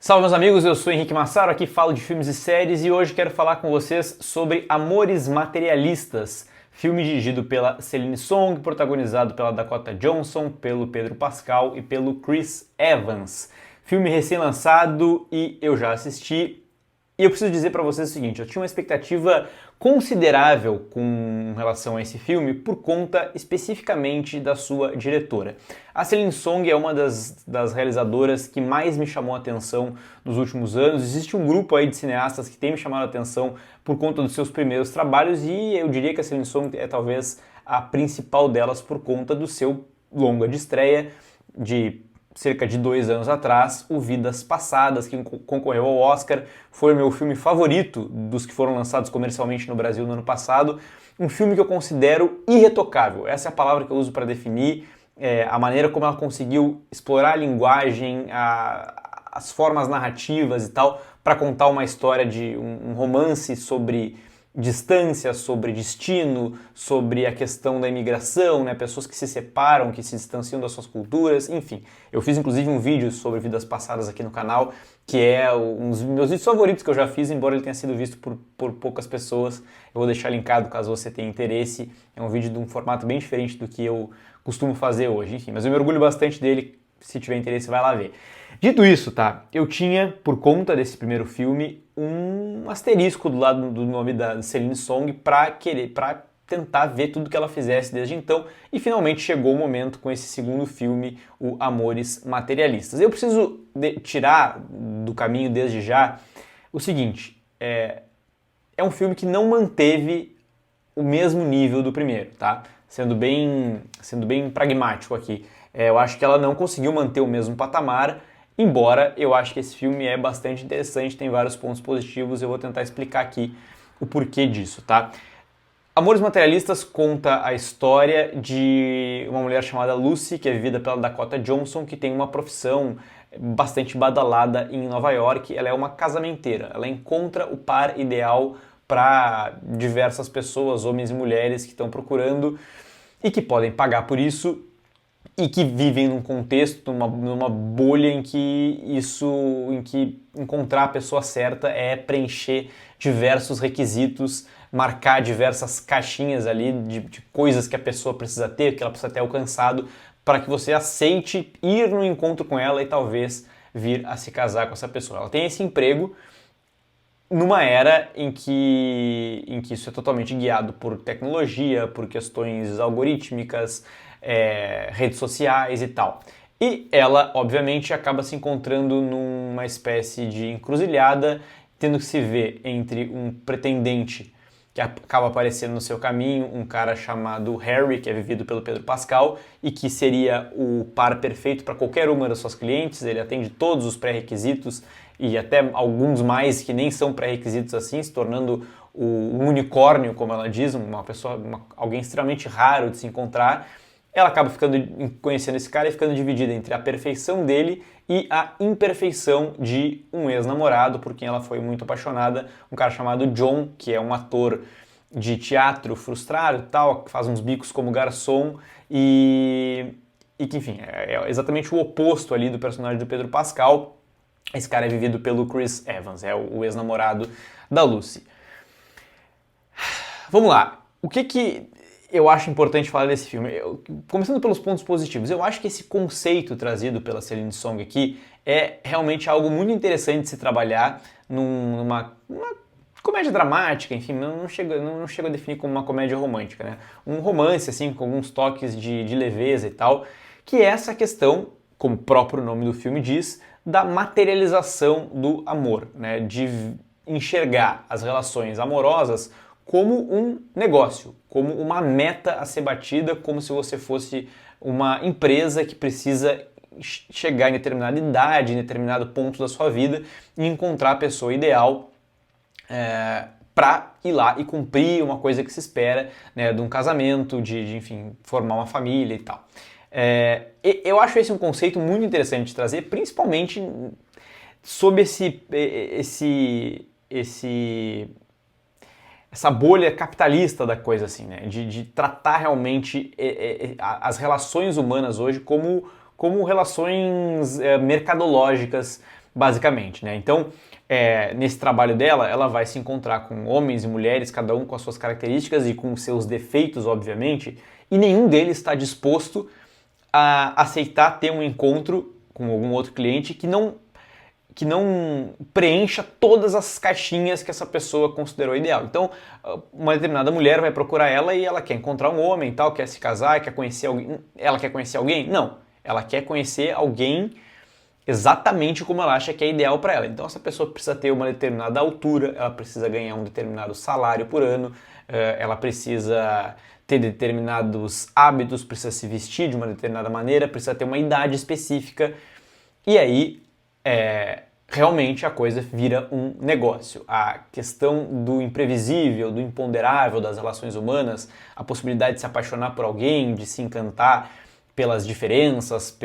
Salve meus amigos, eu sou Henrique Massaro, aqui falo de filmes e séries e hoje quero falar com vocês sobre Amores Materialistas, filme dirigido pela Celine Song, protagonizado pela Dakota Johnson, pelo Pedro Pascal e pelo Chris Evans. Filme recém-lançado e eu já assisti. E eu preciso dizer para vocês o seguinte, eu tinha uma expectativa considerável com relação a esse filme por conta especificamente da sua diretora. A Celine Song é uma das realizadoras que mais me chamou a atenção nos últimos anos. Existe um grupo aí de cineastas que tem me chamado a atenção por conta dos seus primeiros trabalhos e eu diria que a Celine Song é talvez a principal delas por conta do seu longa de estreia de cerca de 2 anos atrás, o Vidas Passadas, que concorreu ao Oscar, foi o meu filme favorito dos que foram lançados comercialmente no Brasil no ano passado, um filme que eu considero irretocável, essa é a palavra que eu uso para definir a maneira como ela conseguiu explorar a linguagem, as formas narrativas e tal, para contar uma história de um romance sobre distância, sobre destino, sobre a questão da imigração, né? Pessoas que se separam, que se distanciam das suas culturas, enfim. Eu fiz inclusive um vídeo sobre Vidas Passadas aqui no canal, que é um dos meus vídeos favoritos que eu já fiz, embora ele tenha sido visto por poucas pessoas. Eu vou deixar linkado caso você tenha interesse. É um vídeo de um formato bem diferente do que eu costumo fazer hoje, enfim. Mas eu me orgulho bastante dele, se tiver interesse vai lá ver. Dito isso, tá? Eu tinha, por conta desse primeiro filme, um asterisco do lado do nome da Celine Song para tentar ver tudo que ela fizesse desde então e finalmente chegou o momento com esse segundo filme, o Amores Materialistas. Eu preciso tirar do caminho desde já o seguinte, é um filme que não manteve o mesmo nível do primeiro, tá? Sendo bem pragmático aqui. Eu acho que ela não conseguiu manter o mesmo patamar, embora eu acho que esse filme é bastante interessante, tem vários pontos positivos, eu vou tentar explicar aqui o porquê disso, tá? Amores Materialistas conta a história de uma mulher chamada Lucy, que é vivida pela Dakota Johnson, que tem uma profissão bastante badalada em Nova York. Ela é uma casamenteira, ela encontra o par ideal para diversas pessoas, homens e mulheres que estão procurando e que podem pagar por isso e que vivem num contexto, numa bolha em que encontrar a pessoa certa é preencher diversos requisitos, marcar diversas caixinhas ali de coisas que a pessoa precisa ter, que ela precisa ter alcançado, para que você aceite ir no encontro com ela e talvez vir a se casar com essa pessoa. Ela tem esse emprego numa era em que isso é totalmente guiado por tecnologia, por questões algorítmicas, redes sociais e tal. E ela, obviamente, acaba se encontrando numa espécie de encruzilhada, tendo que se ver entre um pretendente que acaba aparecendo no seu caminho, um cara chamado Harry, que é vivido pelo Pedro Pascal, e que seria o par perfeito para qualquer uma das suas clientes, ele atende todos os pré-requisitos e até alguns mais que nem são pré-requisitos assim, se tornando um unicórnio, como ela diz, alguém extremamente raro de se encontrar. Ela acaba conhecendo esse cara e ficando dividida entre a perfeição dele e a imperfeição de um ex-namorado por quem ela foi muito apaixonada, um cara chamado John, que é um ator de teatro frustrado e tal, que faz uns bicos como garçom e que, enfim, é exatamente o oposto ali do personagem do Pedro Pascal. Esse cara é vivido pelo Chris Evans, é o ex-namorado da Lucy. Vamos lá, o que eu acho importante falar desse filme? Começando pelos pontos positivos, eu acho que esse conceito trazido pela Celine Song aqui é realmente algo muito interessante de se trabalhar numa comédia dramática, enfim, não chego a definir como uma comédia romântica, né? Um romance, assim, com alguns toques de leveza e tal, que é essa questão, como o próprio nome do filme diz, da materialização do amor, né? De enxergar as relações amorosas como um negócio, como uma meta a ser batida, como se você fosse uma empresa que precisa chegar em determinada idade, em determinado ponto da sua vida e encontrar a pessoa ideal para ir lá e cumprir uma coisa que se espera, né, de um casamento, de enfim, formar uma família e tal. Eu acho esse um conceito muito interessante de trazer, principalmente sob essa bolha capitalista da coisa, assim, né? De tratar realmente as relações humanas hoje como relações mercadológicas basicamente, né? Então, nesse trabalho dela, ela vai se encontrar com homens e mulheres, cada um com as suas características e com seus defeitos, obviamente, e nenhum deles está disposto a aceitar ter um encontro com algum outro cliente que não preencha todas as caixinhas que essa pessoa considerou ideal. Então, uma determinada mulher vai procurar ela e ela quer encontrar um homem, tal, quer se casar, quer conhecer alguém. Ela quer conhecer alguém? Não. Ela quer conhecer alguém exatamente como ela acha que é ideal para ela. Então, essa pessoa precisa ter uma determinada altura, ela precisa ganhar um determinado salário por ano, ela precisa ter determinados hábitos, precisa se vestir de uma determinada maneira, precisa ter uma idade específica. E aí, realmente a coisa vira um negócio. A questão do imprevisível, do imponderável das relações humanas, a possibilidade de se apaixonar por alguém, de se encantar pelas diferenças,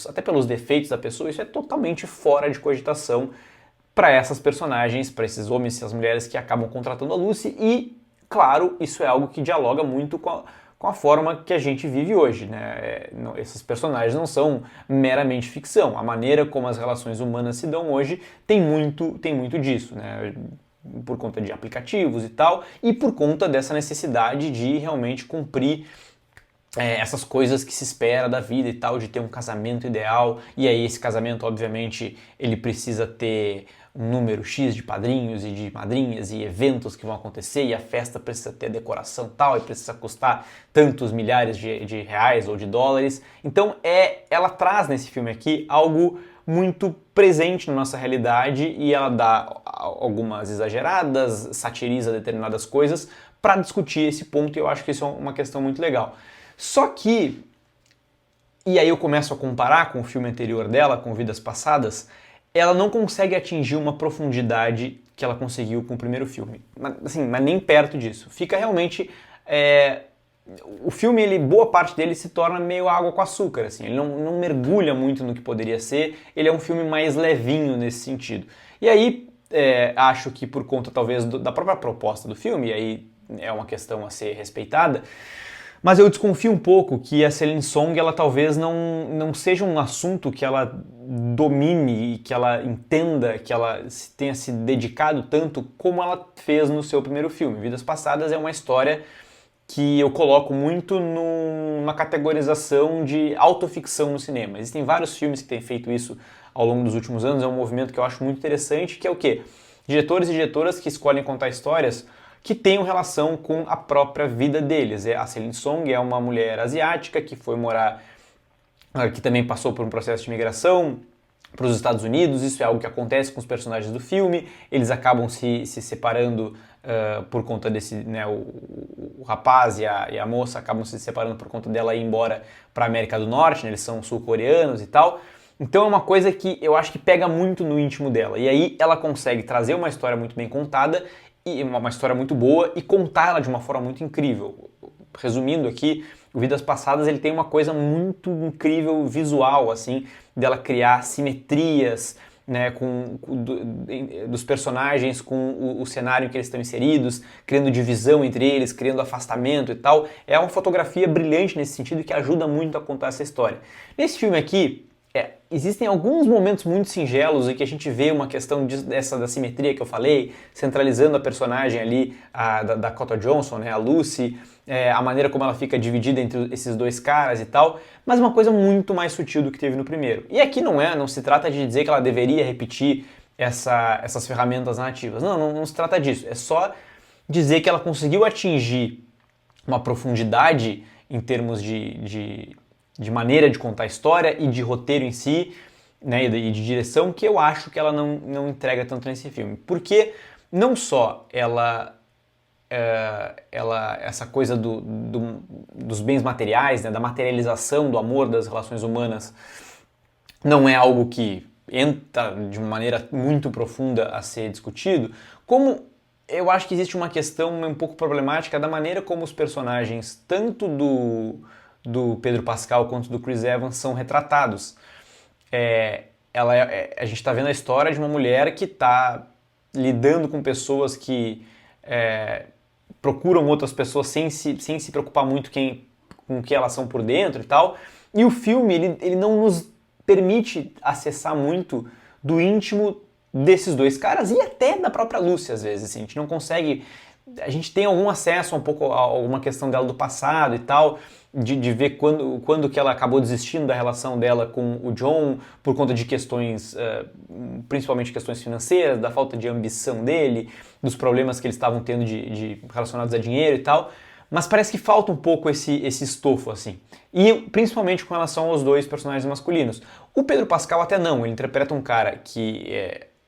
até pelos defeitos da pessoa, isso é totalmente fora de cogitação para essas personagens, para esses homens e essas mulheres que acabam contratando a Lucy e, claro, isso é algo que dialoga muito com a forma que a gente vive hoje, né? Esses personagens não são meramente ficção. A maneira como as relações humanas se dão hoje tem muito disso, né? Por conta de aplicativos e tal, e por conta dessa necessidade de realmente cumprir essas coisas que se espera da vida e tal, de ter um casamento ideal, e aí esse casamento, obviamente, ele precisa ter um número X de padrinhos e de madrinhas e eventos que vão acontecer, e a festa precisa ter decoração tal, e precisa custar tantos milhares de reais ou de dólares. Então ela traz nesse filme aqui algo muito presente na nossa realidade e ela dá algumas exageradas, satiriza determinadas coisas para discutir esse ponto, e eu acho que isso é uma questão muito legal. Só que, e aí eu começo a comparar com o filme anterior dela, com Vidas Passadas, ela não consegue atingir uma profundidade que ela conseguiu com o primeiro filme. Mas nem perto disso. Fica realmente... o filme, boa parte dele se torna meio água com açúcar, assim. Ele não mergulha muito no que poderia ser. Ele é um filme mais levinho nesse sentido. E aí, acho que por conta, talvez, da própria proposta do filme, e aí é uma questão a ser respeitada, mas eu desconfio um pouco que a Celine Song, ela talvez não seja um assunto que ela domine e que ela entenda, que ela tenha se dedicado tanto como ela fez no seu primeiro filme. Vidas Passadas é uma história que eu coloco muito numa categorização de autoficção no cinema. Existem vários filmes que têm feito isso ao longo dos últimos anos, é um movimento que eu acho muito interessante, que é o quê? Diretores e diretoras que escolhem contar histórias que tenham relação com a própria vida deles. A Celine Song é uma mulher asiática que foi morar, que também passou por um processo de imigração para os Estados Unidos. Isso é algo que acontece com os personagens do filme, eles acabam se separando por conta desse, né, o rapaz e a moça acabam se separando por conta dela ir embora para a América do Norte, né, eles são sul-coreanos e tal. Então é uma coisa que eu acho que pega muito no íntimo dela, e aí ela consegue trazer uma história muito bem contada, e uma história muito boa, e contá-la de uma forma muito incrível. Resumindo aqui, o Vidas Passadas ele tem uma coisa muito incrível visual, assim, dela criar simetrias, né, dos personagens com o cenário em que eles estão inseridos, criando divisão entre eles, criando afastamento e tal. É uma fotografia brilhante nesse sentido que ajuda muito a contar essa história. Nesse filme aqui, existem alguns momentos muito singelos em que a gente vê uma questão da simetria que eu falei, centralizando a personagem ali, da Dakota Johnson, né, a Lucy, a maneira como ela fica dividida entre esses dois caras e tal, mas uma coisa muito mais sutil do que teve no primeiro. E aqui não se trata de dizer que ela deveria repetir essas ferramentas narrativas. Não se trata disso. É só dizer que ela conseguiu atingir uma profundidade em termos de maneira de contar a história e de roteiro em si, né, e de direção, que eu acho que ela não entrega tanto nesse filme. Porque não só essa coisa dos bens materiais, né, da materialização do amor das relações humanas, não é algo que entra de uma maneira muito profunda a ser discutido, como eu acho que existe uma questão um pouco problemática da maneira como os personagens, tanto do Pedro Pascal quanto do Chris Evans, são retratados. A gente está vendo a história de uma mulher que está lidando com pessoas que procuram outras pessoas sem se preocupar muito com o que elas são por dentro e tal. E o filme ele não nos permite acessar muito do íntimo desses dois caras e até da própria Lucy às vezes, assim. A gente não consegue... A gente tem algum acesso um pouco a alguma questão dela do passado e tal, de ver quando que ela acabou desistindo da relação dela com o John por conta de questões, principalmente questões financeiras, da falta de ambição dele, dos problemas que eles estavam tendo relacionados a dinheiro e tal, mas parece que falta um pouco esse estofo, assim. E principalmente com relação aos dois personagens masculinos. O Pedro Pascal até não, ele interpreta um cara que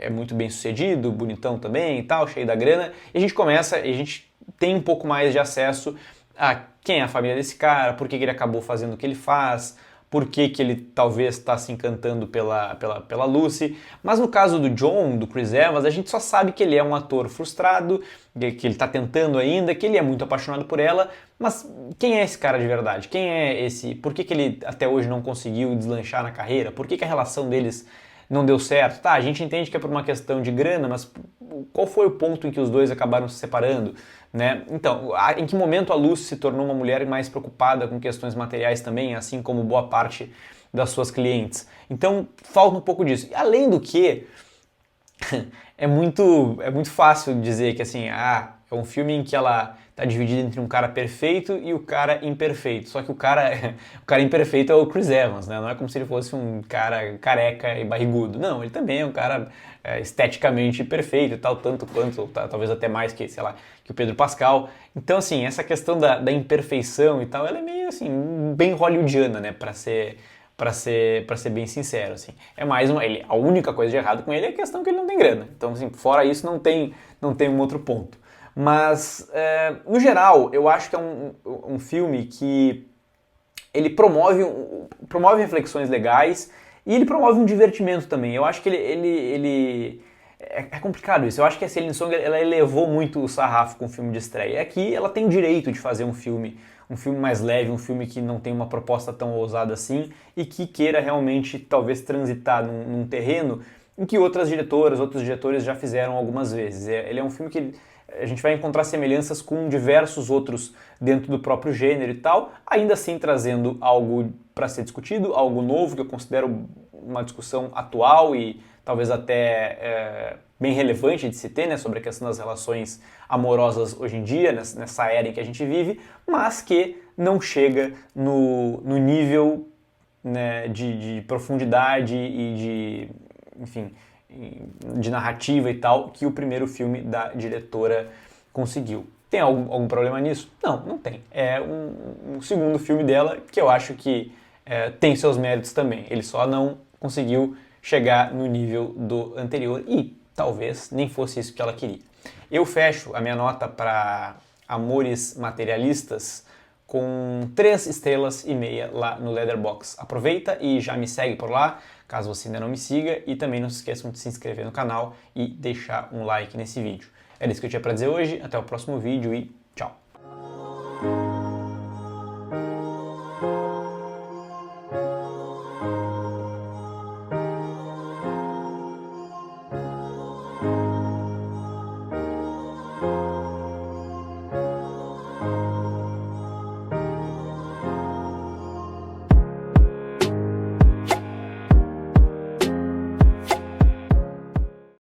é muito bem sucedido, bonitão também e tal, cheio da grana, e a gente tem um pouco mais de acesso a quem é a família desse cara, por que ele acabou fazendo o que ele faz, por que ele talvez está se encantando pela Lucy. Mas no caso do John, do Chris Evans, a gente só sabe que ele é um ator frustrado, que ele está tentando ainda, que ele é muito apaixonado por ela, mas quem é esse cara de verdade? Quem é esse? Por que ele até hoje não conseguiu deslanchar na carreira? Por que a relação deles não deu certo? Tá, a gente entende que é por uma questão de grana, mas qual foi o ponto em que os dois acabaram se separando, né? Então, em que momento a Lucy se tornou uma mulher mais preocupada com questões materiais também, assim como boa parte das suas clientes? Então, falta um pouco disso. E além do que, é muito fácil dizer que assim, é um filme em que ela tá dividida entre um cara perfeito e o cara imperfeito. Só que o cara imperfeito é o Chris Evans, né? Não é como se ele fosse um cara careca e barrigudo. Não, ele também é um cara esteticamente perfeito e tal, tanto quanto, talvez até mais que, sei lá, que o Pedro Pascal. Então, assim, essa questão da imperfeição e tal, ela é meio, assim, bem hollywoodiana, né? Pra ser bem sincero, assim. É mais a única coisa de errado com ele é a questão que ele não tem grana. Então, assim, fora isso, não tem um outro ponto. Mas, no geral, eu acho que é um filme que ele promove reflexões legais e ele promove um divertimento também. Eu acho que ele é complicado isso. Eu acho que a Celine Song ela elevou muito o sarrafo com o filme de estreia. Aqui ela tem o direito de fazer um filme mais leve, um filme que não tem uma proposta tão ousada assim e que queira realmente talvez transitar num terreno em que outros diretores já fizeram algumas vezes. Ele é um filme que a gente vai encontrar semelhanças com diversos outros dentro do próprio gênero e tal, ainda assim trazendo algo para ser discutido, algo novo que eu considero uma discussão atual e talvez até bem relevante de se ter, né, sobre a questão das relações amorosas hoje em dia, nessa era em que a gente vive, mas que não chega no nível, né, de profundidade e de, enfim, de narrativa e tal, que o primeiro filme da diretora conseguiu. Tem algum problema nisso? Não tem. É um segundo filme dela que eu acho que tem seus méritos também. Ele só não conseguiu chegar no nível do anterior e talvez nem fosse isso que ela queria. Eu fecho a minha nota para Amores Materialistas com 3,5 estrelas lá no Letterboxd. Aproveita e já me segue por lá, caso você ainda não me siga, e também não se esqueçam de se inscrever no canal e deixar um like nesse vídeo. Era isso que eu tinha para dizer hoje, até o próximo vídeo e tchau!